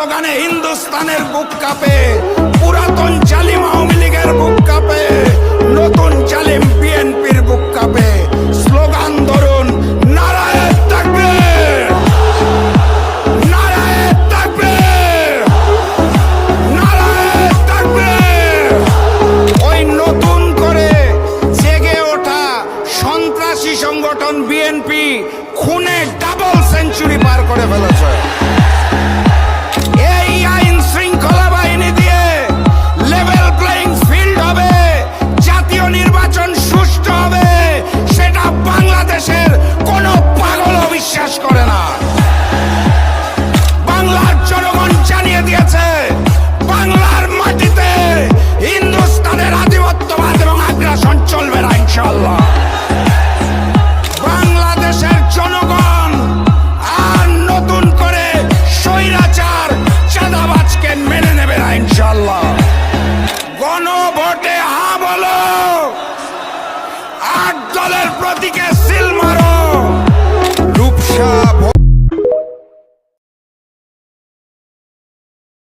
স্লোগানে হিন্দুস্তানের বুক কাঁপে, পুরাতন জালিম আওয়ামী লীগের বুক কাঁপে, নতুন জালিম বিএনপির বুক কাঁপে। স্লোগান ধরুন, নারায়ে তাকবীর, নারায়ে তাকবীর, নারায়ে তাকবীর। ওই নতুন করে জেগে ওঠা সন্ত্রাসী সংগঠন বিএনপি খুনে ডাবল সেঞ্চুরি পার করে ফেলেছে। এই আইন শৃঙ্খলা বাহিনী দিয়ে লেভেল প্লেইং ফিল্ড হবে, জাতীয় নির্বাচন সুষ্ঠু হবে, সেটা বাংলাদেশের কোনো পাগলও বিশ্বাস করে না। বাংলার জনগণ জানিয়ে দিয়েছে, বাংলার মাটিতে হিন্দুস্তানের আধিপত্যবাদ এবং আগ্রাসন চলবে না ইনশাআল্লাহ। বাংলাদেশের জনগণ আর নতুন করে স্বৈরাচার চাঁদাবাজকে মেনে নেবে না ইনশাআল্লাহ। গণভোটে হা বলো, 8 দলের প্রতীকে